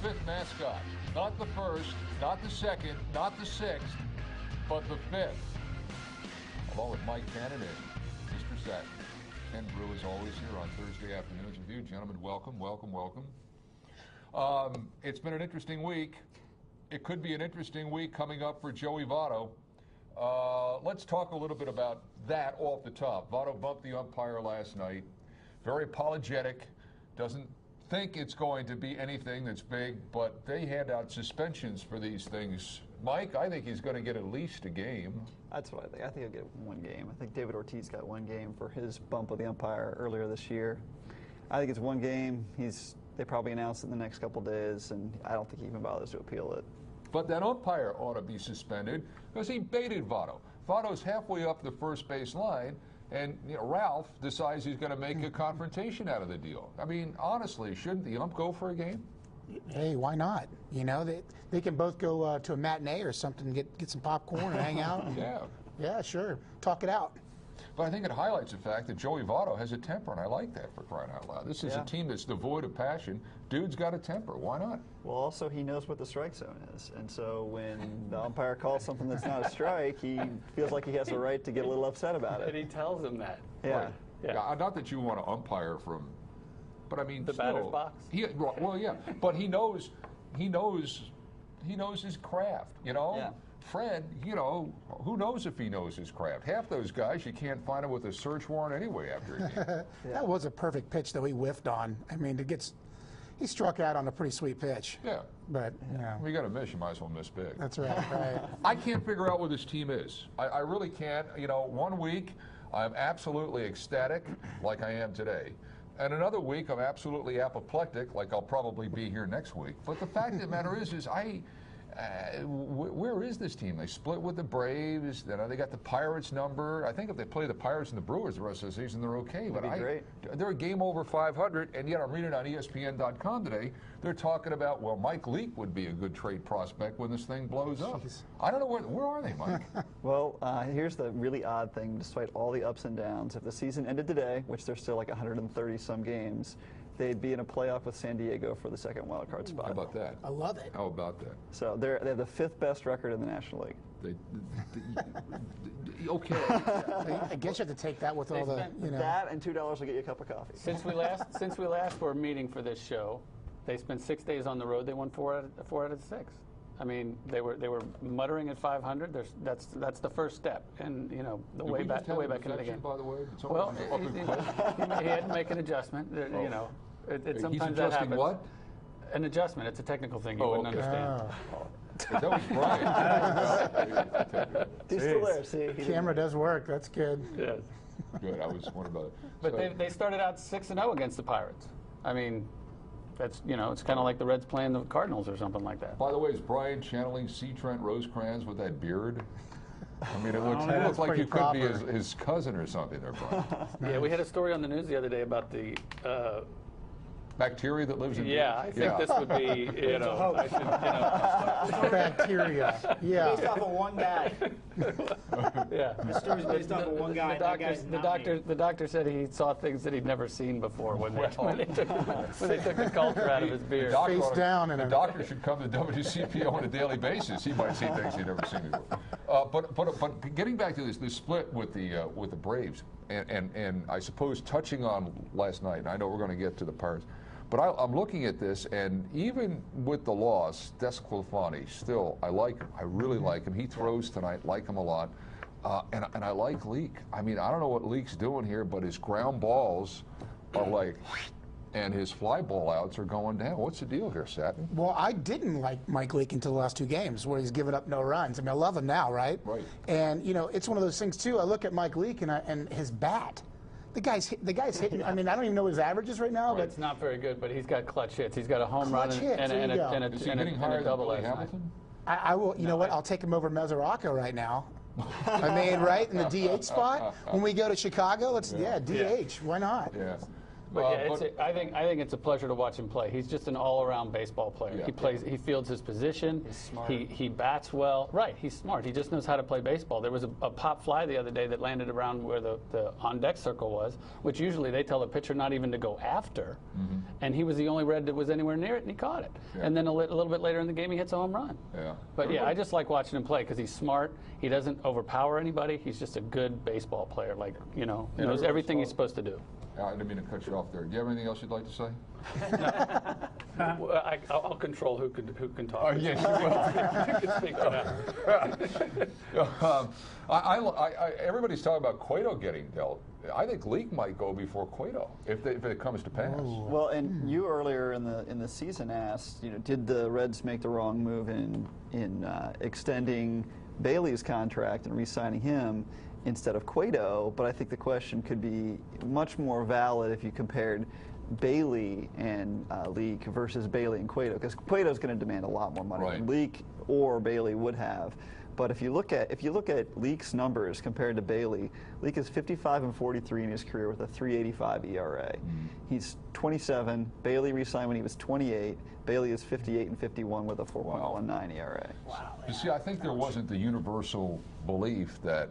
fifth mascot. Not the first, not the second, not the sixth, but the fifth. Along with Mike Cannon and Mr. Satin. Ken Brew, as always, here on Thursday afternoons with you. Gentlemen, welcome, welcome, welcome. It's been an interesting week. It could be an interesting week coming up for Joey Votto. Let's talk a little bit about that off the top. Votto bumped the umpire last night. Very apologetic. Doesn't think it's going to be anything that's big, but they hand out suspensions for these things. Mike, I think he's going to get at least a game. That's what I think. I think he'll get one game. I think David Ortiz got one game for his bump of the umpire earlier this year. I think it's one game. They probably announce it in the next couple days, and I don't think he even bothers to appeal it. But that umpire ought to be suspended because he baited Votto. Votto's halfway up the first base line, and Ralph decides he's going to make a confrontation out of the deal. I mean, honestly, shouldn't the ump go for a game? Hey, why not? You know, they can both go to a matinee or something, get some popcorn and hang out. Yeah, sure. Talk it out. But I think it highlights the fact that Joey Votto has a temper, and I like that, for crying out loud. This is a team that's devoid of passion. Dude's got a temper. Why not? Well, also, he knows what the strike zone is. And so when the umpire calls something that's not a strike, he feels like he has a right to get a little upset about it. And he tells him that. Yeah. Right. Yeah. Not that you want to umpire from, but I mean, the batter's box. Well, yeah, but he knows his craft. You know. Yeah. Fred, who knows if he knows his craft? Half those guys, you can't find them with a search warrant anyway after a game. That was a perfect pitch that he whiffed on. I mean, he struck out on a pretty sweet pitch. Yeah. But, you got to miss, you might as well miss big. That's right. I can't figure out what this team is. I really can't. 1 week, I'm absolutely ecstatic, like I am today. And another week, I'm absolutely apoplectic, like I'll probably be here next week. But the fact of the matter is where is this team? They split with the Braves. They got the Pirates number. I think if they play the Pirates and the Brewers the rest of the season, they're okay. But they're a game over 500, and yet I'm reading on ESPN.com today, they're talking about, well, Mike Leake would be a good trade prospect when this thing blows up. I don't know, where are they, Mike? Well, here's the really odd thing. Despite all the ups and downs, if the season ended today, which there's still like 130-some games, they'd be in a playoff with San Diego for the second wild card spot. How about that? I love it. How about that? So they have the 5th best record in the National League. Okay. I guess you have to take that with all the, That and $2 will get you a cup of coffee. Since we last were meeting for this show, they spent 6 days on the road. They won 4 out of 6. I mean, they were muttering at 500. That's the first step, and the way back into the game. By the way, well, he had to make an adjustment. It sometimes he's adjusting that happens. What? An adjustment. It's a technical thing you wouldn't understand. That was Brian. He's still there. See, camera does work. That's good. Yes. Good. I was wondering about it. But they started out 6-0 against the Pirates. I mean, that's it's kind of like the Reds playing the Cardinals or something like that. By the way, is Brian channeling C. Trent Rosecrans with that beard? I mean, it looks like you could be his cousin or something there, Brian. Yeah, we had a story on the news the other day about the bacteria that lives in I think this would be, bacteria. Yeah. Based off of one guy. Yeah. The story's based off of one guy. The doctor said he saw things that he'd never seen before when they took the culture out of his beard. Face down. The doctor should come to WCPO on a daily basis. He might see things he'd never seen before. But getting back to this split with the Braves, and I suppose touching on last night, and I know we're going to get to the Pirates, but I'm looking at this, and even with the loss, Desclafani, still, I like him. I really like him. He throws tonight, like him a lot. And I like Leake. I mean, I don't know what Leake's doing here, but his ground balls are like, and his fly ball outs are going down. What's the deal here, Satin? Well, I didn't like Mike Leake until the last 2 games where he's given up no runs. I mean, I love him now, right? Right. And, it's one of those things, too. I look at Mike Leake and his bat. The guy's hitting. I mean, I don't even know what his average is right now. But it's not very good, but he's got clutch hits. He's got a home run and a double last night. I will. You know what? I'll take him over Mesoraco right now. I mean, right in the DH spot when we go to Chicago. DH. Why not? Yeah. But I think it's a pleasure to watch him play. He's just an all-around baseball player. Yeah. He plays. He fields his position. He's smart. He bats well. Right. He's smart. He just knows how to play baseball. There was a pop fly the other day that landed around where the on-deck circle was, which usually they tell the pitcher not even to go after. And he was the only Red that was anywhere near it, and he caught it. Yeah. And then a little bit later in the game, he hits a home run. Yeah. But yeah, I just like watching him play because he's smart. He doesn't overpower anybody. He's just a good baseball player. Like, knows everything he's supposed to do. I didn't mean to cut you off there. Do you have anything else you'd like to say? Well, I'll control who can talk. Oh, yes, you will. You can speak to that. Everybody's talking about Cueto getting dealt. I think Leake might go before Cueto if it comes to pass. Well, and you earlier in the season asked, did the Reds make the wrong move in extending Bailey's contract and re-signing him instead of Cueto? But I think the question could be much more valid if you compared Bailey and Leake versus Bailey and Cueto, because Cueto's going to demand a lot more money than Leake or Bailey would have. But if you look at Leake's numbers compared to Bailey, Leake is 55-43 in his career with a 3.85 ERA. He's 27. Bailey re-signed when he was 28. Bailey is 58-51 with a 4.19 ERA. Wow. You see, I think there wasn't the universal belief that,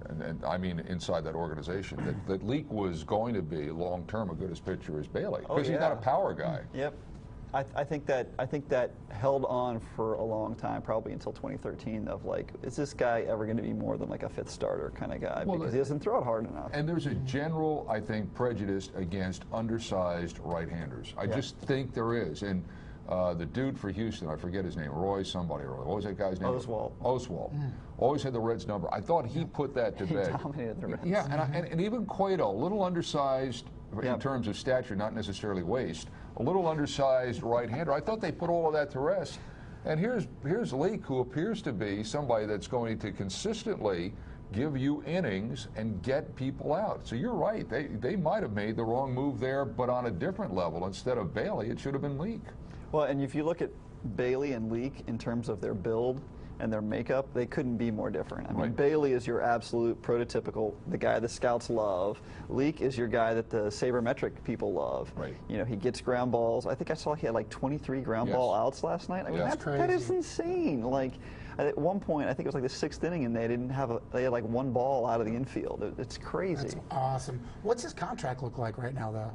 and I mean inside that organization, that Leake was going to be long-term a good as pitcher as Bailey, because he's not a power guy. Yep. I think that held on for a long time, probably until 2013, of like, is this guy ever going to be more than like a fifth starter kind of guy? Because he doesn't throw it hard enough. And there's a general, I think, prejudice against undersized right-handers. I just think there is. And the dude for Houston, I forget his name, Roy somebody. What was that guy's name? Oswalt. Always had the Reds number. I thought he put that to bed. He dominated the Reds. Yeah, and even Cueto, a little undersized in terms of stature, not necessarily waist, a little undersized right-hander. I thought they put all of that to rest. And here's Leake, who appears to be somebody that's going to consistently give you innings and get people out. So you're right. They might have made the wrong move there, but on a different level. Instead of Bailey, it should have been Leake. Well, and if you look at Bailey and Leake in terms of their build and their makeup, they couldn't be more different. I mean, Bailey is your absolute prototypical, the guy the scouts love. Leake is your guy that the sabermetric people love. Right. He gets ground balls. I think I saw he had like 23 ground ball outs last night. I mean, that is insane. Like, at one point, I think it was like the sixth inning, and they had like one ball out of the infield. It's crazy. That's awesome. What's his contract look like right now, though?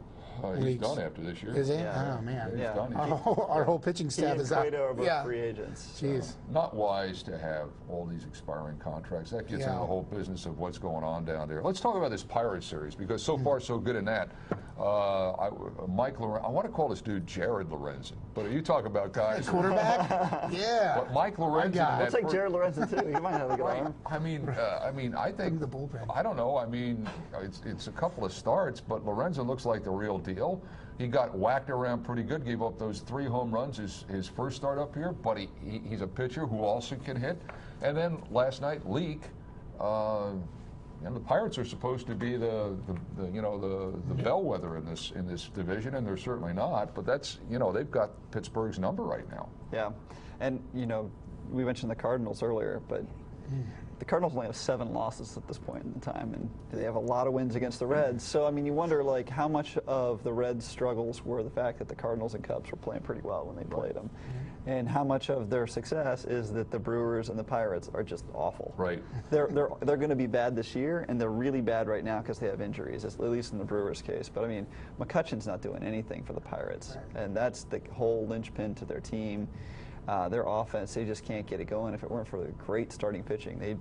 He's done after this year. Is he? Yeah. Oh, man. He's done. Our whole pitching staff is out. Cueto are both free agents. Jeez. Not wise to have all these expiring contracts. That gets into the whole business of what's going on down there. Let's talk about this Pirates series, because so far so good in that. Mike Lorenzen, I want to call this dude Jared Lorenzen, but you talk about guys. Quarterback? Yeah. But Mike Lorenzen. Looks like Jared Lorenzen too. He might have a good arm. I mean, I think the bullpen. I don't know. I mean, it's a couple of starts, but Lorenzen looks like the real deal. He got whacked around pretty good, gave up those 3 home runs his first start up here, but he's a pitcher who also can hit. And then last night, Leake, and the Pirates are supposed to be the bellwether in this division, and they're certainly not. But that's they've got Pittsburgh's number right now. Yeah, and we mentioned the Cardinals earlier, but the Cardinals only have 7 losses at this point in time, and they have a lot of wins against the Reds. So, I mean, you wonder, like, how much of the Reds' struggles were the fact that the Cardinals and Cubs were playing pretty well when they played them, and how much of their success is that the Brewers and the Pirates are just awful. Right. They're going to be bad this year, and they're really bad right now because they have injuries, at least in the Brewers' case. But, I mean, McCutchen's not doing anything for the Pirates, and that's the whole linchpin to their team. Their offense, they just can't get it going. If it weren't for the great starting pitching, they'd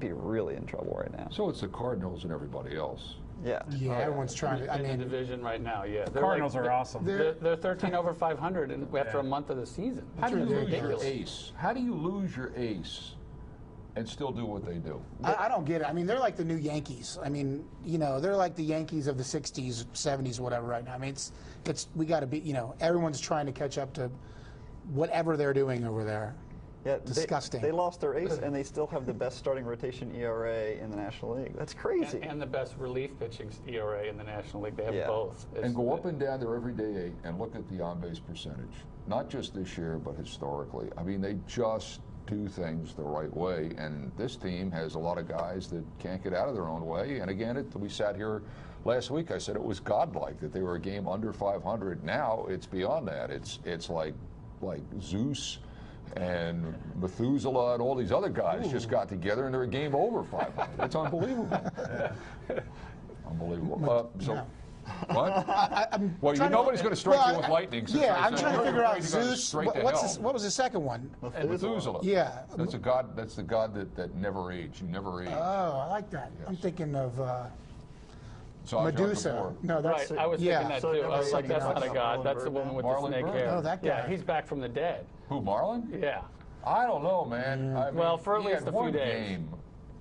be really in trouble right now. So it's the Cardinals and everybody else. Yeah. Yeah, everyone's trying to. in the division right now. Yeah, The Cardinals are awesome. They're 13 over 500 after a month of the season. How do you lose your ridiculous. ace? How do you lose your ace and still do what they do? I don't get it. I mean, they're like the new Yankees. I mean, they're like the Yankees of the 60s, 70s, whatever right now. I mean, we got to be, everyone's trying to catch up to whatever they're doing over there. Yeah, disgusting. They lost their ace, and they still have the best starting rotation ERA in the National League. That's crazy. And the best relief pitching ERA in the National League. They have both. And go up and down their everyday 8 and look at the on-base percentage. Not just this year, but historically. I mean, they just do things the right way. And this team has a lot of guys that can't get out of their own way. And again, we sat here last week. I said it was godlike that they were a game under 500. Now it's beyond that. It's like Zeus and Methuselah and all these other guys just got together and they're a game over 500. It's unbelievable. Unbelievable. What? Well, nobody's going to strike you with lightning. I'm trying to figure out Zeus. What was the second one? Methuselah. Yeah. That's a god. That's the god that never aged. You never age. Oh, I like that. Yes. I'm thinking of Saw it Medusa. before. No, that's Right, I was thinking that too. I was like, that's something not a god. That's the woman with the Marlon snake Brando. hair. Oh, that Yeah, guy. he's back from the dead. Who, Marlon? Yeah. I don't know, man. I mean, Well, for at he least had a few one days. game.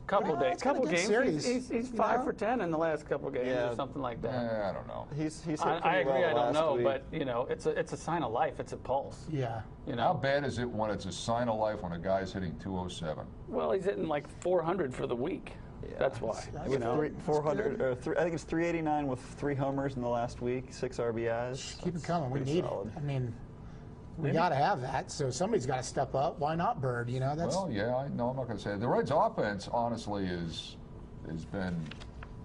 Couple Well, days, it's been a couple good games. series, He's you 5 know? for 10 in the last couple games Yeah. or something like that. I don't know. He's hit I pretty agree. well I don't last know, week. but it's a sign of life. It's a pulse. Yeah. You How know. bad is it when it's a sign of life when a guy's hitting 207? Well, he's hitting like 400 for the week. That's why. That's You know. 400, or I think it's 389 with 3 homers in the last week, 6 RBIs. Keep it coming. We Pretty need solid. it. I mean, we got to have that. So somebody's got to step up. Why not Bird? You know, that's Well, yeah, I'm not going to say it. The Reds' offense, honestly, has been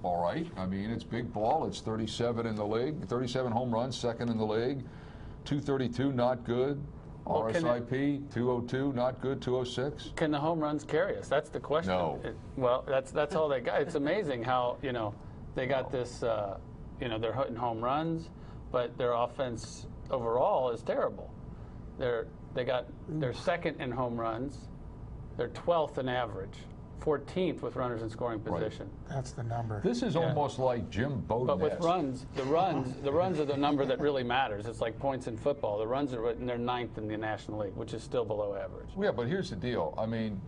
all right. I mean, it's big ball. It's 37 in the league, 37 home runs, second in the league. 232, not good. Well, RSIP, 202, not good. 206. Can the home runs carry us? That's the question. No. Well, that's all they got. It's amazing how they got this. They're hitting home runs, but their offense overall is terrible. They're second in home runs. They're 12th in average, 14th with runners in scoring position. that's the number. This is almost like Jim Bowden. But with runs, the runs are the number that really matters. It's like points in football. The runs are they're 9th in the National League, which is still below average. Yeah, but here's the deal. I mean,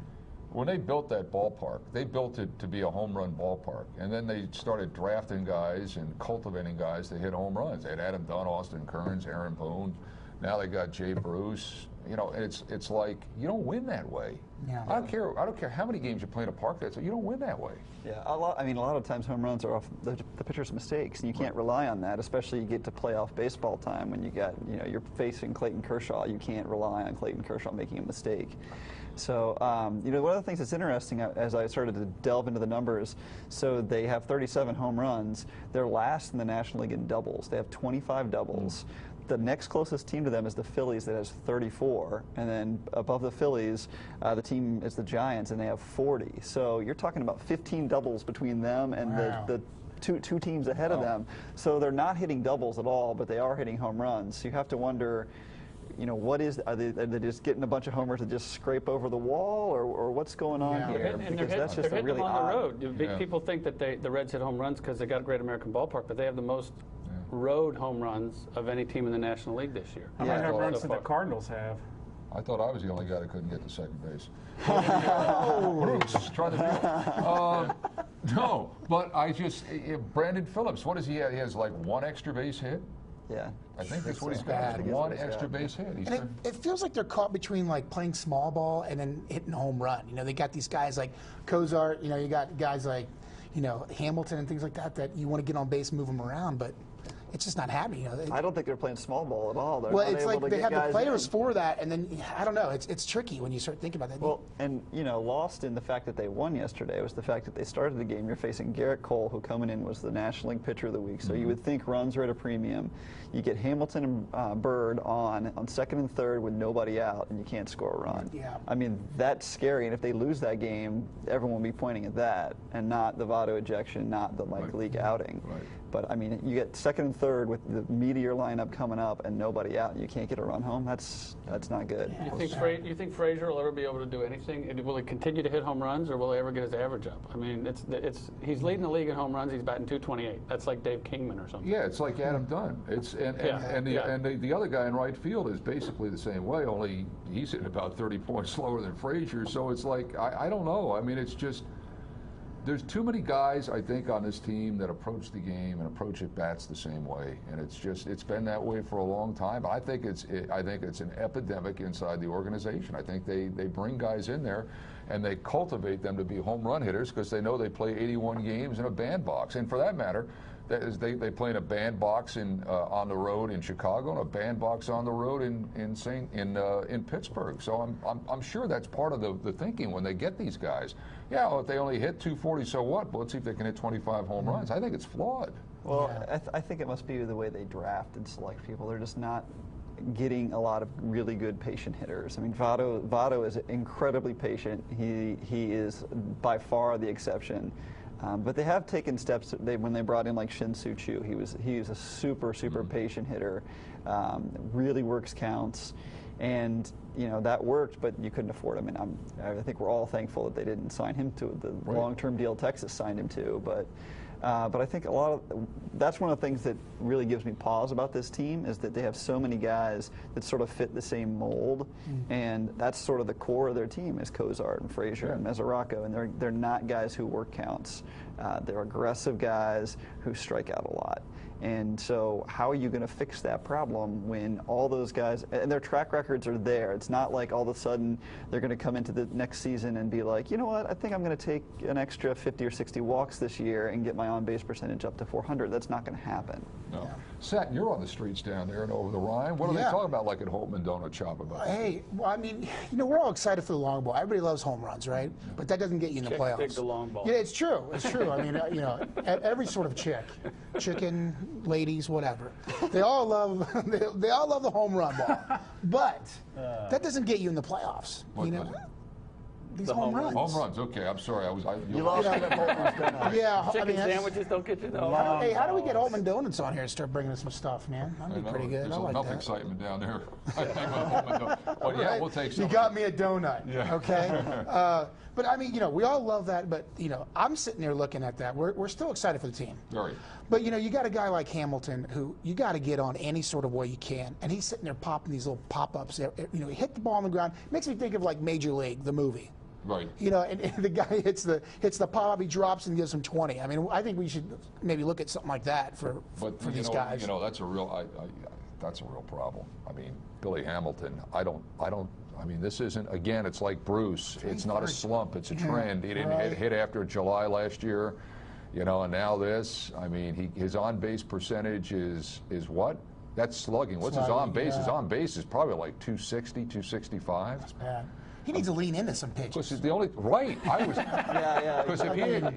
when they built that ballpark, they built it to be a home run ballpark. And then they started drafting guys and cultivating guys to hit home runs. They had Adam Dunn, Austin Kearns, Aaron Boone. Now they got Jay Bruce. And it's like you don't win that way. Yeah. I don't care how many games you play in a park. You don't win that way. Yeah, a lot of times home runs are off the pitcher's mistakes, and you can't rely on that. Especially you get to playoff baseball time when you're facing Clayton Kershaw. You can't rely on Clayton Kershaw making a mistake. So one of the things that's interesting as I started to delve into the numbers, so they have 37 home runs. They're last in the National League in doubles. They have 25 doubles. The next closest team to them is the Phillies that has 34, and then above the Phillies, the team is the Giants, and they have 40. So you're talking about 15 doubles between them and Wow. the two teams ahead of them. So they're not hitting doubles at all, but they are hitting home runs. So you have to wonder, are they just getting a bunch of homers to just scrape over the wall, or what's going on Yeah. here? And they're Because that's just hitting a really them on the odd. road. Yeah. People think that the Reds hit home runs because they got a Great American Ballpark, but they have the most road home runs of any team in the National League this year. How many Yeah. home runs So did the far. Cardinals have? I thought I was the only guy that couldn't get to second base. Brooks, try the deal. No, but Brandon Phillips, what does he have? He has like one extra base hit? Yeah. I think that's what he's bad. got. One extra base hit. He's And it feels like they're caught between like playing small ball and then hitting home run. They got these guys like Cozart. You got guys like Hamilton and things like that you want to get on base, move them around, but it's just not happening. I don't think they're playing small ball at all. They're Well, not it's able like to they get have the guys players in. for that, and then I don't know. It's tricky when you start thinking about that. Well, and lost in the fact that they won yesterday was the fact that they started the game. You're facing Garrett Cole, who coming in was the National League Pitcher of the Week. So you would think runs are at a premium. You get Hamilton and Bird on second and third with nobody out, and you can't score a run. Yeah. I mean, that's scary. And if they lose that game, everyone will be pointing at that, and not the Votto ejection, not the league outing. Right. But I mean, you get second and third with the meteor lineup coming up and nobody out, and you can't get a run home. That's not good. You think Frazier will ever be able to do anything? Will he continue to hit home runs, or will he ever get his average up? I mean, he's leading the league in home runs. He's batting .228. That's like Dave Kingman or something. Yeah, it's like Adam Dunn. The other guy in right field is basically the same way. Only he's hitting about 30 points slower than Frazier. So it's like I don't know. I mean, it's just there's too many guys I think on this team that approach the game and approach at bats the same way, and it's been that way for a long time. I think it's an epidemic inside the organization. I think they bring guys in there and they cultivate them to be home run hitters because they know they play 81 games in a bandbox. And for that matter, They play in a bandbox on the road in Chicago and a bandbox on the road in Pittsburgh. So I'm sure that's part of the thinking when they get these guys. Yeah, well, if they only hit 240, so what? Well, let's see if they can hit 25 home runs. I think it's flawed. Well, I think it must be the way they draft and select people. They're just not getting a lot of really good patient hitters. I mean, Votto is incredibly patient. He is by far the exception. But they have taken steps. When they brought in like Shin-Soo Choo, he is a super patient hitter. Really works counts, and that worked. But you couldn't afford him. And I think we're all thankful that they didn't sign him to the long-term deal Texas signed him to. But I think that's one of the things that really gives me pause about this team is that they have so many guys that sort of fit the same mold, and that's sort of the core of their team is Cozart and Frazier and Mesoraco, and they're not guys who work counts. They're aggressive guys who strike out a lot. And so how are you going to fix that problem when all those guys, and their track records are there? It's not like all of a sudden they're going to come into the next season and be like, you know what, I think I'm going to take an extra 50 or 60 walks this year and get my on-base percentage up to 400. That's not going to happen. No. Yeah. Sat, you're on the streets down there and over the Rhine. What are they talking about like at Holtman Donut Shop about? Hey, well, I mean, we're all excited for the long ball. Everybody loves home runs, right? But that doesn't get you in the playoffs. Dig the long ball. Yeah, it's true. It's true. I mean, every sort of chicken, ladies, whatever. They all love they all love the home run ball. But that doesn't get you in the playoffs. These home runs. Home runs. Okay, I'm sorry. You lost it at Holtman's. Yeah, chicken sandwiches don't get you the home runs. Hey, how do we get Holtman Donuts on here and start bringing us some stuff, man? That'd be pretty good. There's I like enough that. excitement down there. I think with Holtman Donuts. But yeah, we'll take some. You got me a donut. Yeah. Okay. But I mean, we all love that. But I'm sitting there looking at that. We're still excited for the team. Very. But you got a guy like Hamilton who you got to get on any sort of way you can, and he's sitting there popping these little pop-ups. He hit the ball on the ground. Makes me think of like Major League, the movie. Right. And the guy hits the pop-up, he drops and gives him 20. I mean, I think we should maybe look at something like that for these guys. That's a real that's a real problem. I mean, Billy Hamilton. I mean, this isn't. Again, it's like Bruce. It's not a slump. It's a trend. He didn't hit after July last year. And now this. I mean, his on-base percentage is what? That's slugging. What's his on-base? His on-base is probably like 260, 265. That's bad. He needs to lean into some pitches. Because he's the only Because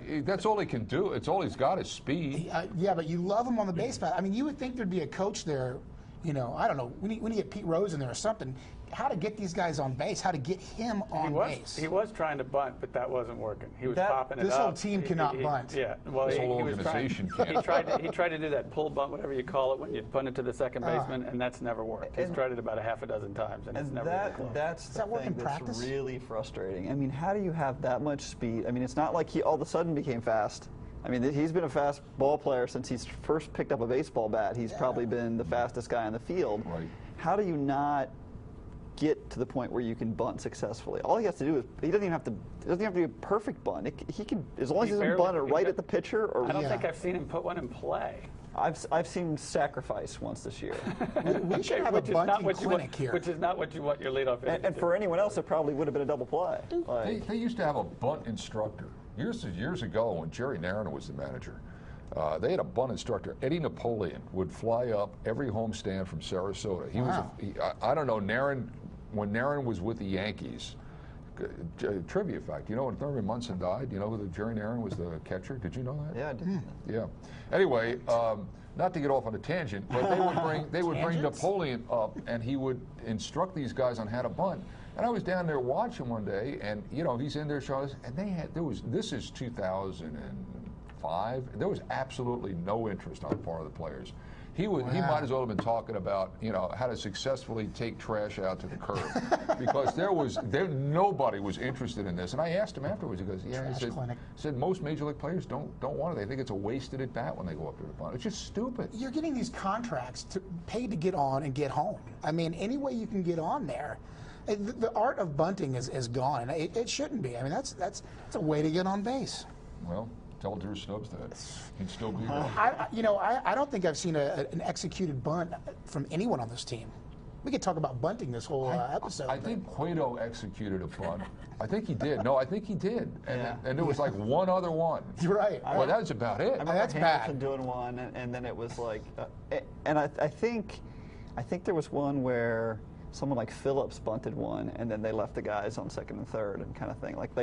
if that's all he can do. It's all he's got is speed. Yeah, but you love him on the base path. I mean, you would think there'd be a coach there. I don't know. We need to get Pete Rose in there or something. How to get these guys on base? How to get him on base? He was trying to bunt, but that wasn't working. He was popping it up. This whole team cannot bunt. Yeah, well, this whole organization can't. He tried to do that pull bunt, whatever you call it, when you punt it to the second baseman, and that's never worked. He's tried it about a half a dozen times, and it's never been close. That's the thing that's really frustrating. I mean, how do you have that much speed? I mean, it's not like he all of a sudden became fast. I mean, he's been a fast ball player since he's first picked up a baseball bat. He's probably been the fastest guy on the field. Right. How do you not get to the point where you can bunt successfve? All he has to do is he doesn't even have to be a perfect bunt. He can, as long as he doesn't bunt it right at the pitcher. Or I don't think I've seen him put one in play. I've seen sacrifice once this year. We should have a bunting clinic here. Which is not what you want your leadoff hitter. And for anyone else, it probably would have been a double play. They used to have a bunt instructor years ago when Jerry Narron was the manager. They had a bunt instructor. Eddie Napoleon would fly up every homestand from Sarasota. I don't know, when Narron was with the Yankees, trivia fact, when Thurman Munson died, that Jerry Narron was the catcher? Did you know that? Yeah, I did. Yeah. Anyway, not to get off on a tangent, but they would bring Napoleon up, and he would instruct these guys on how to bunt. And I was down there watching one day, and he's in there showing us, and this is 2005. There was absolutely no interest on the part of the players. He might as well have been talking about how to successfully take trash out to the curb, because nobody was interested in this. And I asked him afterwards. He goes, "Yeah." He said most major league players don't want it. They think it's a wasted at bat when they go up to the bunt. It's just stupid. You're getting these contracts paid to get on and get home. I mean, any way you can get on there. The art of bunting is gone. It shouldn't be. I mean, that's a way to get on base. Well. Tell Drew Snubs that. He'd still be there. I don't think I've seen an executed bunt from anyone on this team. We could talk about bunting this whole episode. I think Cueto executed a bunt. I think he did. No, I think he did. And there was like one other one. You're right. Well, that was about it. I remember That's Hamilton bad. doing one, and then it was like, and I think there was one where someone like Phillips bunted one, and then they left the guys on second and third and kind of thing. Like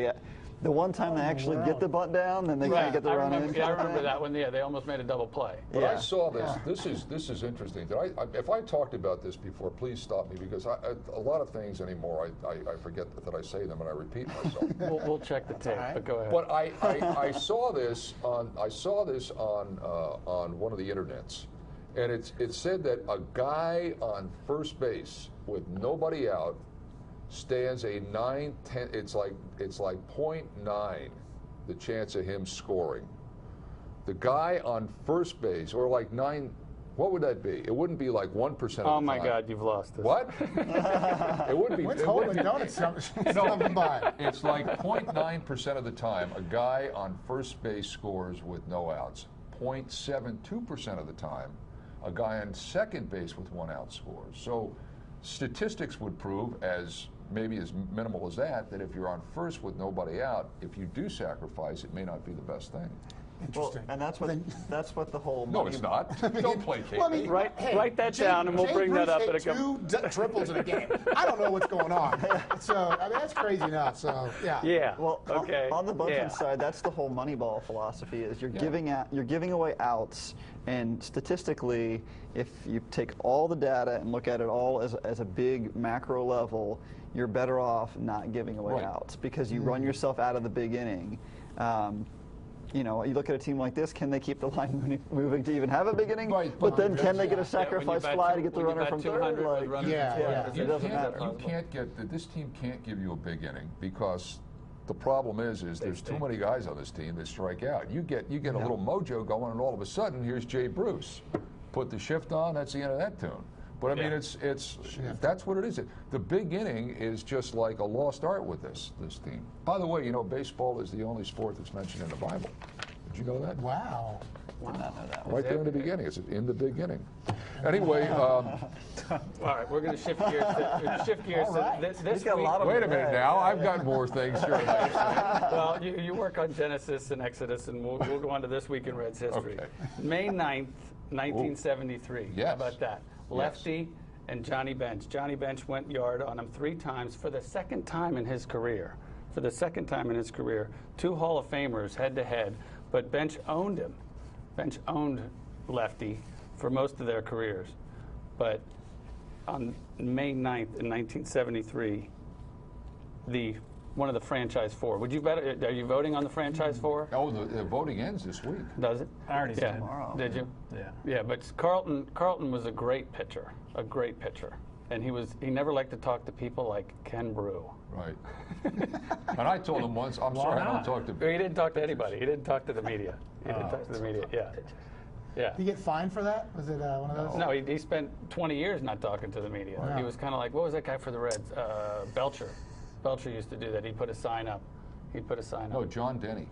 the one time they actually get the bunt down, then they kind of get the run in. Yeah, I remember that one. Yeah, they almost made a double play. But I saw this. This is interesting. If I talked about this before, please stop me, because a lot of things anymore I forget that I say them and I repeat myself. We'll check the tape, but go ahead. But I saw this on one of the internets, and it said that a guy on first base with nobody out stands a 9/10. It's like 0.9 the chance of him scoring. The guy on first base, or like 9. What would that be? It wouldn't be like 1% of the time. Oh my God, you've lost us. What? It would be. What's it holding would be- donuts coming by? It's like 0.9% of the time a guy on first base scores with no outs. 0.72% of the time a guy on second base with one out scores. So statistics would prove, as maybe as minimal as that if you're on first with nobody out, if you do sacrifice, it may not be the best thing. Interesting. And that's what the whole No, it's not. Don't play Kate. Well, I mean, Write that down, and we'll bring that up at at a two triples in a game. I don't know what's going on. So I mean, that's crazy enough. So yeah. Yeah. Well, okay. on the bunting Yeah. side, that's the whole Moneyball philosophy. Is you're giving away outs, and statistically, if you take all the data and look at it all as a big macro level, you're better off not giving away outs, because you run yourself out of the big inning. You know, you look at a team like this, can they keep the line moving to even have a big inning? Right, But then can they get a when you sacrifice bat fly two- to get the when you runner bat from 200 third? with Like, runners Yeah, in scoring, yeah. it You doesn't can't, matter. you can't get this team can't give you a big inning, because the problem is there's too many guys on this team that strike out. You get a little mojo going, and all of a sudden here's Jay Bruce. Put the shift on, that's the end of that tune. But I mean, it's that's what it is. The big inning is just like a lost art with this team. By the way, you know, baseball is the only sport that's mentioned in the Bible. Did you know that? Wow. did not know that. Right there in the beginning. It's in the beginning. Anyway, All right, we're going to shift gears. All right. This got a week, lot of wait a minute now. I've got more things here. well, you work on Genesis and Exodus, and we'll go on to this week in Reds history. Okay. May 9th, 1973. Yes. How about that? Lefty and Johnny Bench. Johnny Bench went yard on him 3 times for the second time in his career. For the second time in his career. 2 Hall of Famers head-to-head, but Bench owned him. Bench owned Lefty for most of their careers. But on May 9th in 1973, one of the franchise 4. Would you bet? Are you voting on the franchise 4? Oh, the voting ends this week. Does it? I already Yeah. did. Tomorrow. Did you? Yeah. Yeah, but Carlton was a great pitcher, and he never liked to talk to people like Ken Brew. Right. And I told him once, I'm sorry, I don't not? talk to. He didn't talk to anybody. He didn't talk to the media. He didn't talk to the media. Yeah. Yeah. Did you get fined for that? Was it one of those? No, he spent 20 years not talking to the media. Wow. He was kind of like, what was that guy for the Reds? Belcher. Belcher used to do that. He'd put a sign up. No, John Denny.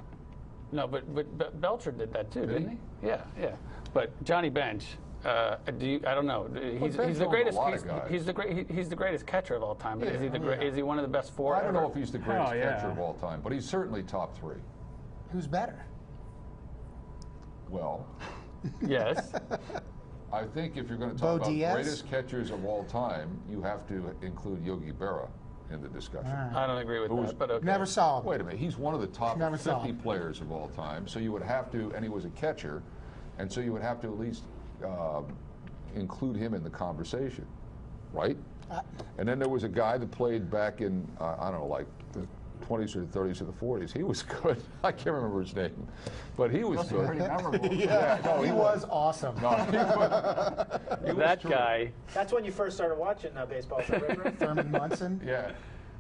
No, but Belcher did that too, Did didn't he? he? Yeah, yeah. But Johnny Bench, I don't know. He's Bench the owned a greatest. lot of guys. He's the greatest catcher of all time. But is he is he one of the best 4 I don't ever? know if he's the greatest Oh, yeah. catcher of all time, but he's certainly top 3. Who's better? Well, Yes. I think if you're going to Bo talk about Diaz? greatest catchers of all time, you have to include Yogi Berra in the discussion. I don't agree with Who's- that, but okay. Never saw him. Wait a minute, he's one of the top Never saw 50 him. players of all time, so you would have to, and he was a catcher, and so you would have to at least include him in the conversation, right? And then there was a guy that played back in, I don't know, like the 20s or the 30s or the 40s. He was good. I can't remember his name, but he was good. Pretty memorable. Yeah, no, he was awesome. No, he was That true. guy. That's when you first started watching baseball. So remember? Thurman Munson. Yeah,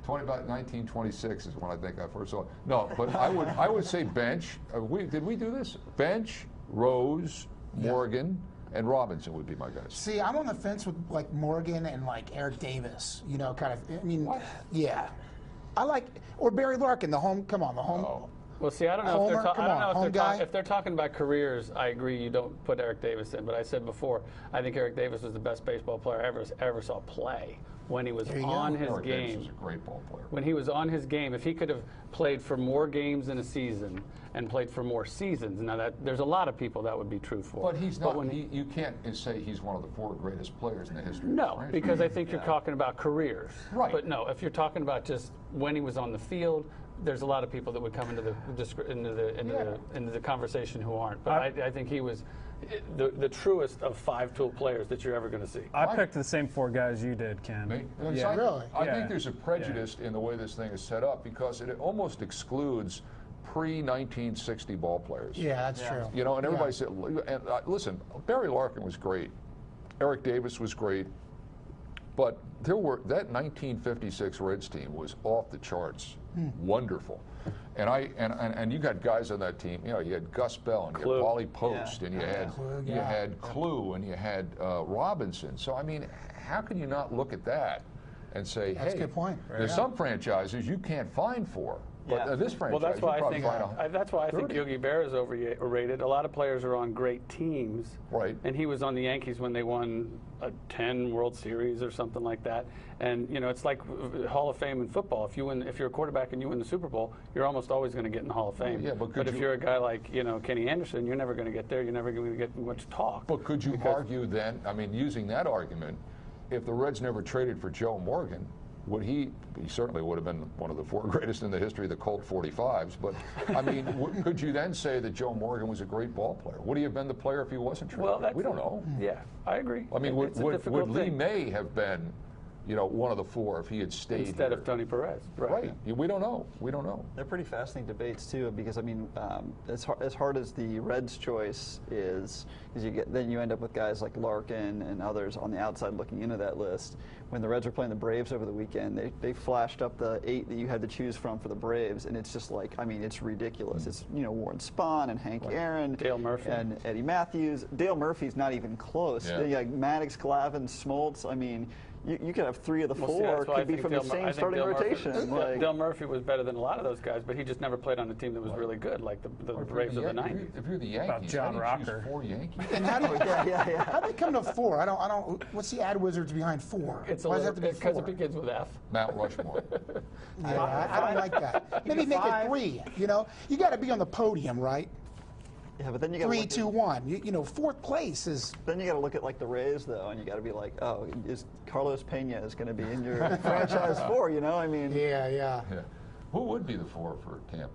about 1926 is when I think I first saw it. No, but I would say Bench. Did we do this? Bench, Rose, Morgan, and Robinson would be my guys. See, I'm on the fence with like Morgan and like Eric Davis. You know, kind of. I mean, What? yeah. I like or Barry Larkin. The home. Come on, the home. Oh. Well, see, I don't know Homer, if they're, come I don't on, know home guy. if they're talking about careers. I agree. You don't put Eric Davis in, but I said before, I think Eric Davis was the best baseball player I ever saw play when he was There you on go. his Eric Davis game. was a great ball player. When he was on his game, if he could have played for more games in a season and played for more seasons, now that there's a lot of people that would be true for. But he's not. when You can't say he's one of the 4 greatest players in the history. of No, the franchise. because I think you're talking about careers. Right. But no, if you're talking about just when he was on the field, there's a lot of people that would come into the conversation who aren't. But I think he was the truest of 5-tool players that you're ever going to see. I picked the same 4 guys you did, Ken. Me? Yeah. Really? I Yeah. think there's a prejudice in the way this thing is set up because it almost excludes pre-1960 ball players. Yeah, that's true. You know, and everybody said, and listen, Barry Larkin was great, Eric Davis was great, but that 1956 Reds team was off the charts, wonderful. And you got guys on that team. You know, you had Gus Bell and you had Wally Post and you had Clue and you had Robinson. So I mean, how can you not look at that and say, That's hey, a good point. there's some franchises you can't find for, but this franchise, Well, that's why you I think probably find that's why I think 30. Yogi Berra is overrated. A lot of players are on great teams, Right. And he was on the Yankees when they won a 10 World Series or something like that. And you know, it's like Hall of Fame in football. If you're a quarterback and you win the Super Bowl, you're almost always going to get in the Hall of Fame. Yeah, but if you're a guy like Kenny Anderson, you're never going to get there. You're never going to get much talk. But could you argue then, I mean, using that argument, if the Reds never traded for Joe Morgan, would he certainly would have been one of the 4 greatest in the history of the Colt 45s, but I mean, could you then say that Joe Morgan was a great ball player? Would he have been the player if he wasn't traded? Well, We don't know. Yeah, I agree. I mean, It's a would difficult Lee thing. May have been, one of the 4 if he had stayed Instead here? of Tony Perez? Right. We don't know. We don't know. They're pretty fascinating debates too, because I mean, as hard as the Reds' choice is then you end up with guys like Larkin and others on the outside looking into that list. When the Reds were playing the Braves over the weekend, they flashed up the 8 that you had to choose from for the Braves, and it's just like, I mean, it's ridiculous. It's Warren Spahn and Hank Aaron, Dale Murphy and Eddie Matthews. Dale Murphy's not even close. Yeah. Like Maddox, Glavine, Smoltz. I mean, you could have 3 of the Well, see, 4 that's why I could be think from the same starting rotation. Like, Dale Murphy was better than a lot of those guys, but he just never played on a team that was really good, like the Braves of the 90s. If you're the Yankees, John how do you choose Rocker? 4 Yankees? And how do you, yeah. how do they come to 4? I don't. What's the ad wizards behind 4? It's a Why does it little, have to be because 4? it begins with F. Mount Rushmore. Yeah, I don't like that. Maybe make it 3. You got to be on the podium, right? Yeah, but then you got 3, 2, 1. 4th place is. Then you got to look at like the Rays though, and you got to be like, oh, is Carlos Pena is going to be in your franchise 4? I mean, Yeah. Yeah. Who would be the 4 for Tampa?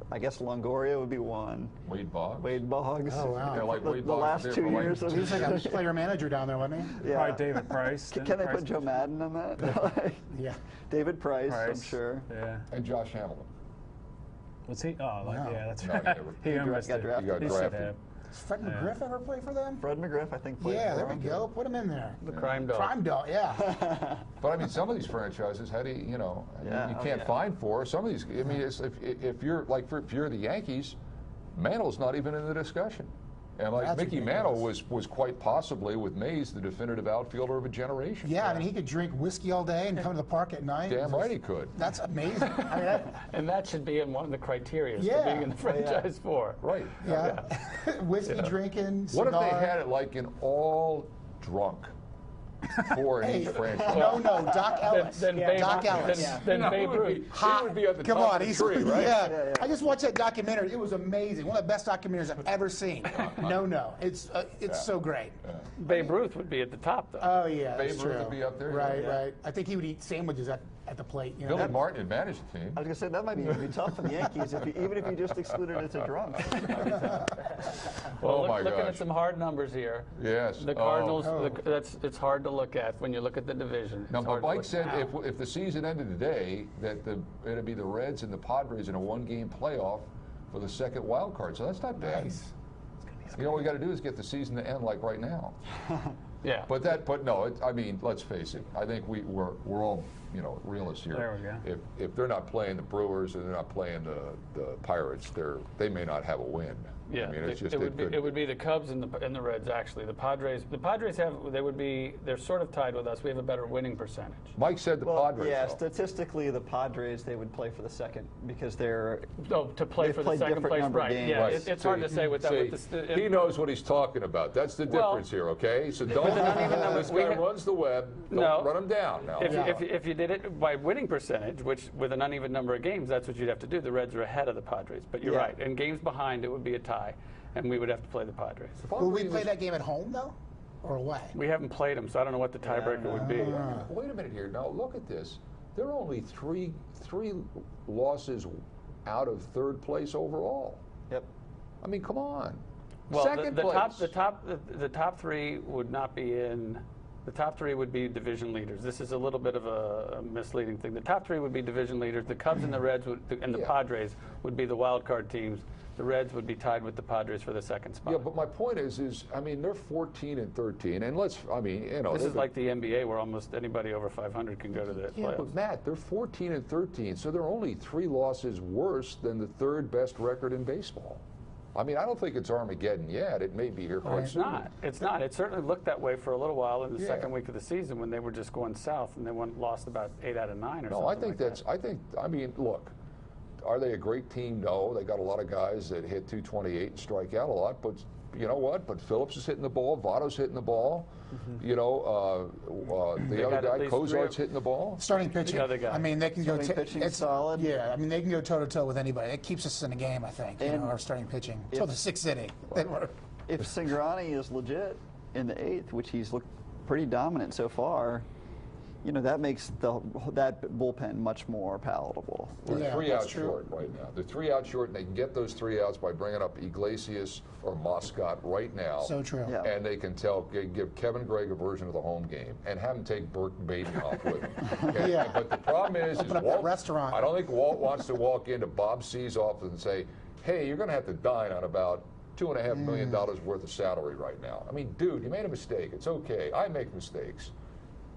I guess Longoria would be 1. Wade Boggs? Wade Boggs. Oh, wow. Yeah, like the, Wade the Boggs last there 2 for like years of He was like a player manager down there, wasn't he? yeah. Probably David Price. Can Didn't they Price put Joe Madden on that? Yeah. David Price, I'm Price? sure. Yeah. And Josh Hamilton. Was he? Oh, Wow. yeah, that's No, right. he never- He He almost got did. drafted. He got He should drafted. have. Does Fred McGriff ever play for them? Fred McGriff, I think. Played Yeah, for there we him. go. Put him in there. The crime dog. Crime dog, yeah. But I mean, some of these franchises, how do you Yeah, you oh, can't yeah. find 4. Some of these, I mean, if you're the Yankees, Mantle's not even in the discussion. And like That's Mickey ridiculous. Mantle was quite possibly with Mays the definitive outfielder of a generation. Yeah, I mean, he could drink whiskey all day and come to the park at night. Damn right he could. That's amazing. I mean, And that should be in one of the criteria Yeah. for being in the franchise 4. Right. yeah. Whiskey drinking, What cigar. if they had it like an all drunk 4 in each franchise? No, Doc Ellis. Then Babe- Doc Ellis. Then No, Babe he would be- Ruth. he would be at the Come top on, of the he's tree, right? Yeah. I just watched that documentary. It was amazing. One of the best documentaries I've ever seen. It's so great. Babe Ruth would be at the top, though. Oh yeah, Babe that's Ruth true. would be up there, Right, yeah. right. I think he would eat sandwiches at the plate. Billy Martin had managed the team. I was going to say, that might be tough for the Yankees, even if you just excluded it to drunks. Well, Oh, my looking gosh. at some hard numbers here. Yes. The Oh. Cardinals, it's hard to look at when you look at the division. Now, It's but hard to Mike look said at. if the season ended today, that it'd be the Reds and the Padres in a 1-game playoff for the second wild card. So that's not bad. Nice. All we got to do is get the season to end like right now. Yeah. But no, I mean, let's face it. I think we're all realists here. There we If they're not playing the Brewers and they're not playing the Pirates, they may not have a win. Yeah, I mean, it's just it would be the Cubs and the Reds they're sort of tied with us. We have a better winning percentage. Mike said the Padres. Yeah, though. statistically, the Padres they would play for the second because they're To play they for play the second different place, number of right? games. Yeah, Right. it's hard to say with that. He knows what he's talking about. That's the Well, difference here, okay? So don't. This guy runs the web. Don't run him down now. If you did it by winning percentage, which with an uneven number of games, that's what you'd have to do. The Reds are ahead of the Padres, but you're Yeah. right. And games behind, it would be a tie, and we would have to play the Padres. Will we play that game at home though, or away? We haven't played them, so I don't know what the tiebreaker would be. Wait a minute here. Now look at this. There are only three losses out of third place overall. Yep. I mean, come on. Well, Second place. the top three would not be in. The top three would be division leaders. This is a little bit of a misleading thing. The top three would be division leaders. The Cubs and the Reds and the Padres would be the wild card teams. The Reds would be tied with the Padres for the second spot. Yeah, but my point is, I mean, they're 14 and 13, and this is like the NBA, where almost anybody over 500 can go to the Yeah, playoffs. but Matt, they're 14 and 13, so they're only 3 losses worse than the third best record in baseball. I mean, I don't think it's Armageddon yet. It may be here quite It's soon. not. It's not. It certainly looked that way for a little while in the second week of the season when they were just going south and they lost about 8 out of 9 or something. No, I think I mean, look, are they a great team? No, they got a lot of guys that hit 228 and strike out a lot, but you know what? But Phillips is hitting the ball, Votto's hitting the ball. You know, the other guy, Kozart's hitting the ball. Starting pitching. The other guy. I mean, they can go. Starting pitching is solid. Yeah, I mean, they can go toe to toe with anybody. It keeps us in the game, I think. And our starting pitching until the 6th inning. They were. If Cingrani is legit in the 8th, which he's looked pretty dominant so far, you know, that makes that bullpen much more palatable. They're Yeah, 3 that's out true. short right now. They're 3 out short, and they can get those 3 outs by bringing up Iglesias or Mascot right now. So true. Yeah. And they can give Kevin Gregg a version of the home game and have him take Burke Badenhoff with him. Okay? Yeah. But the problem is Open up that restaurant. I don't think Walt wants to walk into Bob C's office and say, hey, you're going to have to dine on about $2.5 million worth of salary right now. I mean, dude, you made a mistake. It's okay. I make mistakes.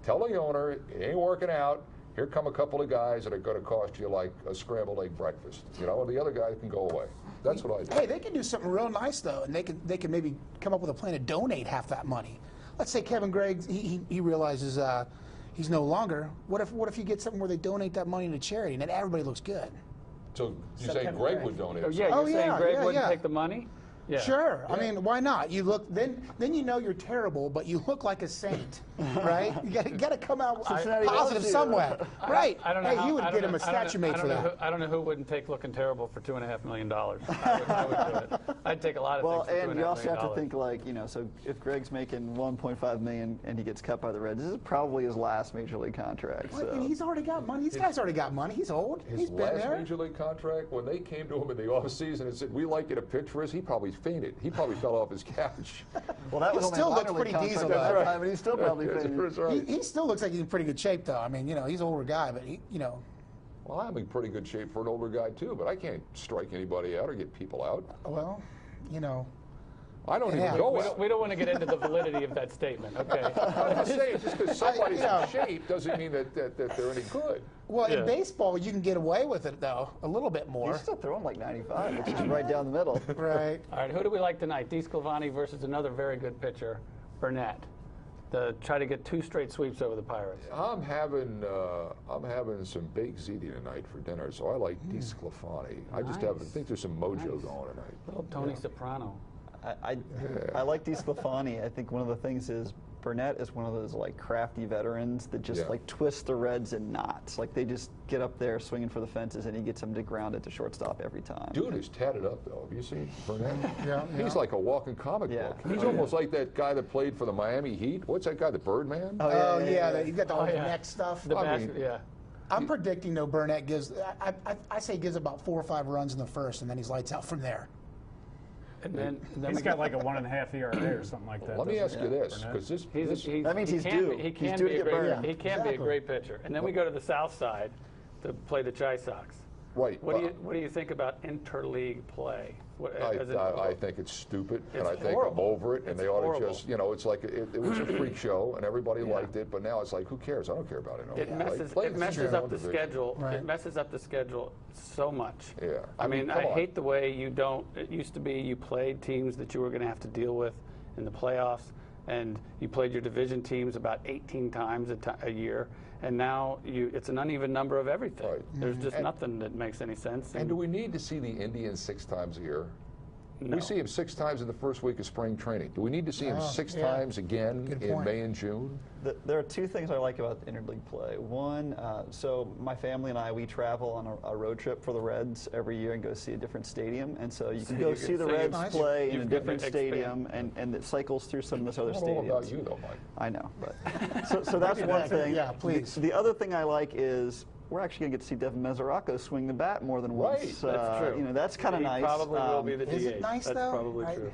Tell the owner, it ain't working out. Here come a couple of guys that are going to cost you like a scrambled egg breakfast. You know, and the other guy can go away. That's what I do. Hey, they can do something real nice though, and they can maybe come up with a plan to donate half that money. Let's say Kevin Gregg he realizes he's no longer. What if you get something where they donate that money to charity and then everybody looks good? So you say Kevin Gregg Gregg. would donate? Oh, yeah, Oh, you're saying yeah, Greg yeah, wouldn't yeah. take the money? Yeah. Sure. I mean, why not? You look then you know you're terrible, but you look like a saint, right? You got to come out Cincinnati positive loves you. somewhere, right? I don't know hey, how, you would I get don't him a know- I don't statue know- made for that. I don't know who wouldn't take looking terrible for $2.5 million. I would do it. I'd take a lot of Well, things for and $2.5 you also have to million. think like, you know, so if Greg's making $1.5 million and he gets cut by the Reds, this is probably his last major league contract. Well, So. he's already got money. This guy's already got money. He's old. His He's been last there. major league contract, when they came to him in the offseason and said, we like you to pitch for us, he probably fainted. He probably fell off his couch. Well, that was He only still a looks minor league pretty diesel, contract at though. that time, and he's still probably That's faded. right. He still looks like he's in pretty good shape, though. I mean, you know, he's an older guy, but Well, I'm in pretty good shape for an older guy, too, but I can't strike anybody out or get people out. well, you know. I don't Yeah. even go We out. don't want to get into the validity of that statement, okay? I'm just saying, just because somebody's you know. in shape doesn't mean that they're any good. Well, Yeah. in baseball, you can get away with it, though, a little bit more. He's still throwing like 95, which is right down the middle. Right. All right, who do we like tonight? DeSclafani versus another very good pitcher, Burnett. Try to get 2 straight sweeps over the Pirates. I'm having some baked ziti tonight for dinner, so I like DeSclafani. I just think there's some mojo going tonight. Little Tony Soprano. I like DeSclafani. I think one of the things is Burnett is one of those like crafty veterans that just Yeah. like twist the Reds in knots. Like they just get up there swinging for the fences, and he gets them to ground it to shortstop every time. Dude is tatted up, though. Have you seen Burnett? Yeah, He's like a walking comic Yeah. book. He's almost like that guy that played for the Miami Heat. What's that guy, the Birdman? Oh, yeah, he's got the whole yeah. neck stuff. The I basket, mean- yeah. I'm predicting, though, Burnett gives, I say gives about 4 or 5 runs in the first, and then he's lights out from there. And then He's we got like a 1.5 ERA or something like that. Let me doesn't ask he? you this, Burnett? because this That means he's due. He He's can due to be a get great. burned. He can be a Exactly. great pitcher. And then we go to the South Side to play the Chi Sox. right. What do you think about interleague play? I think it's stupid, and It's I think horrible. I'm over it, and It's they ought horrible. to just, it's like it was a freak show, and everybody liked it, but now it's like, who cares? I don't care about it. No It more. messes, Like, it messes up the schedule. Right. It messes up the schedule so much. Yeah. I mean, come I on. hate the way it used to be you played teams that you were going to have to deal with in the playoffs, and you played your division teams about 18 times a year, and now it's an uneven number of everything. Right. There's just nothing that makes any sense. And do we need to see the Indians 6 times a year? No. We see him 6 times in the first week of spring training. Do we need to see him 6 yeah. times again Good in point. May and June? There are 2 things I like about interleague play. One, so my family and we travel on a road trip for the Reds every year and go see a different stadium. And so you can go see the Reds play in a you've different got to stadium, and it cycles through some of those other Not all stadiums. about you, though, Mike. I know, but so that's one thing. Yeah, please. The other thing I like is we're actually going to get to see Devin Mesoraco swing the bat more than once. Right. That's true. That's kind of He nice. probably will be the DH. Is it nice, That's though? probably I- true.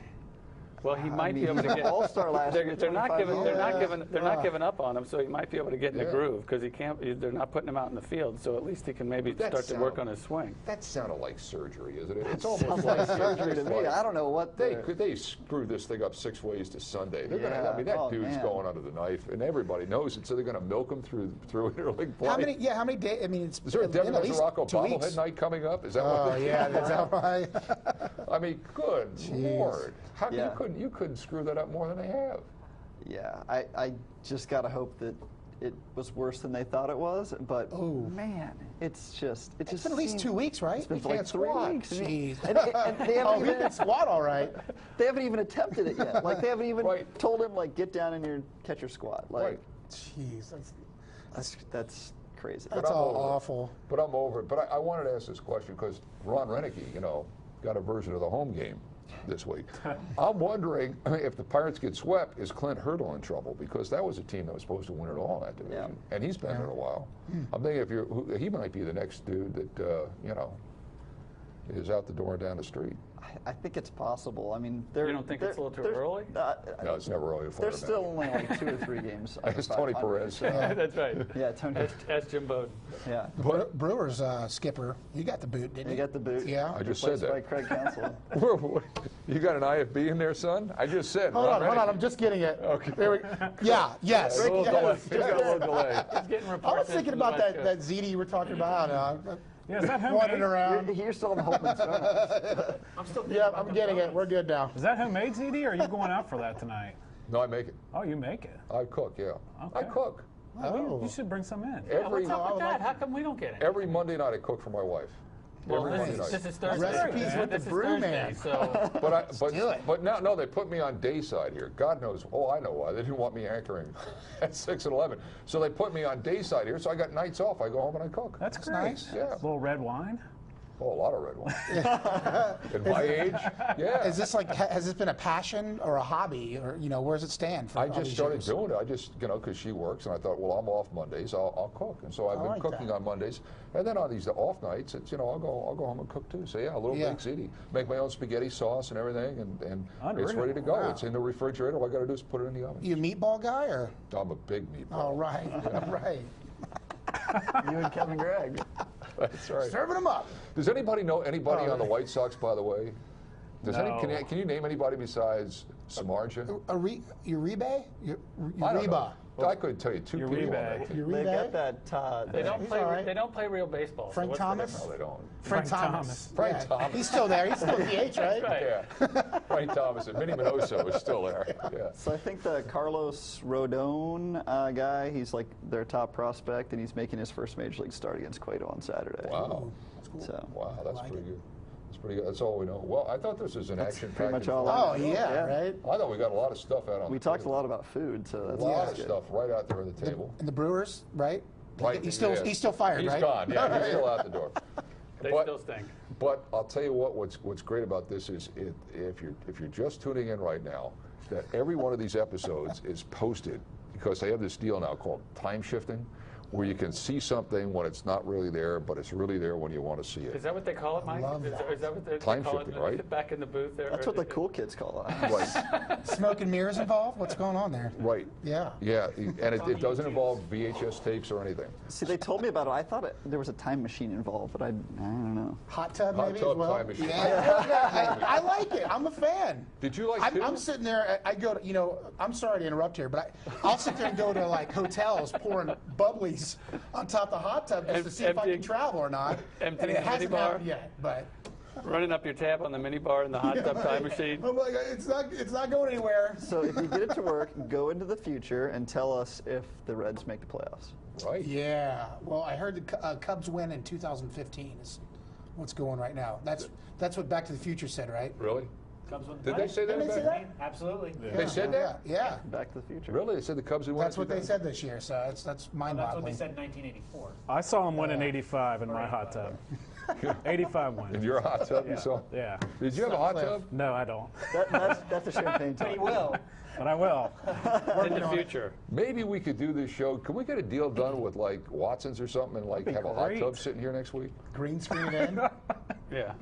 Well, he might be mean, able to he's get an all-star last year. They're not 25 giving. They're not years. giving. They're not giving up on him, so he might be able to get in the Yeah. groove because he can't. They're not putting him out in the field, so at least he can maybe That start to work sound- on his swing. That sounded like surgery, isn't it? It's Sounds almost like like surgery to it's me. like- I don't know what They screwed this thing up 6 ways to Sunday. They're gonna. I mean, that Oh, dude's man. going under the knife, and everybody knows it. So they're going to milk him through interleague play. How many days? I mean, it's Is there a Devin at least Mesoraco 2 weeks. bobblehead night coming up? Is that Oh what? yeah, that's how I. I mean, good Lord! How Yeah. you couldn't screw that up more than they have. Yeah, I just got to hope that it was worse than they thought it was. But man, it's just It's been at least seems- 2 weeks, right? It's been You for like can't 3 squat. weeks. Jeez. And they Oh, haven't he even can squat all right. they haven't even attempted it yet. Like they haven't even Right. told him like get down in your catcher squat. Like Right. Jeez, that's crazy. that's I'm all over it. awful. But I'm over it. But I wanted to ask this question because Ron Renicky, got a version of the home game this week. I'm wondering if the Pirates get swept, is Clint Hurdle in trouble? Because that was a team that was supposed to win it all in that division, and he's been there a while. I'm thinking he might be the next dude that is out the door and down the street. I think it's possible. I mean, You don't think it's a little too early? No, it's never early to find There's him still out. only like 2 or 3 games. It's Tony 500, Perez. so- That's right. Yeah, Tony. Ask Jim Bowden. Yeah. Brewers skipper, you got the boot, didn't you? He got the boot. Yeah. I just said Replaced by that. Craig Counsell. You got an IFB in there, son? I just said. Hold Ron on, Renicky. I'm just getting it. Okay. There we, yeah, yes. A little delay. yes. Just got a little delay. He's getting I reports was in thinking from the about West that Coast. ZD you were talking about. Yeah, is that Wandering homemade? around. You're still on the Holtman Sonos. I'm still thinking Yeah, about I'm getting it. We're good now. Is that homemade ZD, or are you going out for that tonight? No, I make it. Oh, you make it. I cook, yeah. I Okay. cook. Oh. You should bring some in. Every What's up with that? How come we don't get it? every Monday night I cook for my wife. Well, Every Monday night. this is Thursday. Recipes with This the is brew Thursday, man. So do it. But now, no, they put me on dayside here. God knows. Oh, I know why. They didn't want me anchoring at 6 and 11. So they put me on dayside here. So I got nights off. I go home and I cook. That's great. nice. Yeah. A little red wine. Oh, a lot of red wine. At my age, yeah. Is this has this been a passion or a hobby, or where does it stand? For I all just these started years? doing it. I just, because she works, and I thought, well, I'm off Mondays. I'll cook, and so I've been like cooking that. on Mondays, and then on these off nights, it's I'll go home and cook too. So yeah, a little Yeah. baked ziti, make my own spaghetti sauce and everything, and it's Unreal. ready to go. Wow. It's in the refrigerator. All I got to do is put it in the oven. You a meatball guy, or? I'm a big meatball. All right, all right. You and Kevin Gregg. That's right. Serving them up. Does anybody know anybody Oh, on the White Sox, by the way? No. Can you name anybody besides Samardzija? Uribe? I don't know. Uribe. I couldn't tell you 2 people on that team. They Uribe? got that. they don't He's play. all right. They don't play real baseball. so Frank what's the Thomas? difference? No, they don't. Frank Frank Thomas. Thomas. Frank Yeah. Thomas. He's still there. He's still DH, right? Right. Yeah. Frank Thomas and Minnie Minoso is still there. Yeah. So I think the Carlos Rodon guy, he's like their top prospect, and he's making his first major league start against Cueto on Saturday. Wow. That's cool. So Wow, that's like pretty good. That's pretty good. That's all we know. Well, I thought this was an action pretty packed. much all Oh, I yeah, right? I thought we got a lot of stuff out on We the talked a table. lot about food, so A that's lot that's of good. stuff right out there on the table. And the Brewers, right? Right, He's still fired, He's right? gone. Yeah, he's still out the door. They But- still stink. But I'll tell you what's great about this is if you're just tuning in right now, that every one of these episodes is posted because they have this deal now called time shifting, where you can see something when it's not really there, but it's really there when you want to see it. Is that what they call it, Mike? love Is that. that what they Time call shifting, it? right? Back in the booth there. That's what the cool kids call it. Right, Smoke and mirrors involved? What's going on there? right. Yeah. Yeah, and it doesn't involve VHS tapes or anything. See, they told me about it. I thought there was a time machine involved, but I don't know. Hot tub Hot maybe tub as well. time machine. Yeah, I like it. I'm a fan. Did you like I'm sitting there. I go to, I'm sorry to interrupt here, but I'll sit there and go to like hotels pouring bubblies on top of the hot tub just to see if I can travel or not. And Emptying it the hasn't minibar? happened yet, but. Running up your tab on the minibar in the hot tub time machine. I'm like, it's not going anywhere. So if you get it to work, go into the future and tell us if the Reds make the playoffs. Right. Yeah. Well, I heard the Cubs win in 2015 is what's going right now. That's what Back to the Future said, right? Really? Cubs won the Did they title. say that? Didn't they say back- that? Absolutely. They said that? Yeah. Back to the Future. Really? They said the Cubs had won. That's what they said this year. So that's Well, that's mind-boggling. what they said in 1984. I saw him win in '85 in my hot tub. 85 In wins. your hot tub, you saw? Yeah. Did you have a hot tub? No, I don't. That's a champagne But he talk. will. But I will. In the future. Maybe we could do this show. Can we get a deal done with like Watson's or something and like That'd have be a hot great. tub sitting here next week? Green screen in. Yeah.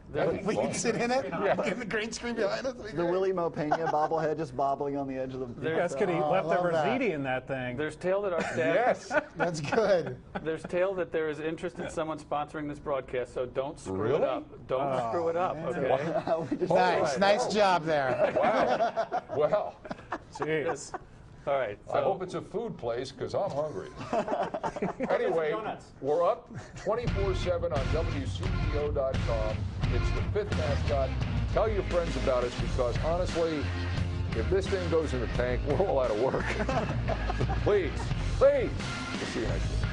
We can sit in it. In the green screen behind us. The Willie Mo Pena bobblehead just bobbling on the edge of the. You guys could eat I love leftover that. ziti in that thing. There's tale that our staff. Yes. That's good. There's tale that there is interest in someone sponsoring this broadcast, so don't screw it Really? up. Don't screw it up, okay? We just- Nice job there. Wow. Well, Jeez. All right. I So hope it's a food place because I'm hungry. Anyway, Donuts. we're up 24/7 on WCPO.com. It's the fifth Mascot. Tell your friends about us because honestly, if this thing goes in the tank, we're all out of work. Please, we'll see you next week.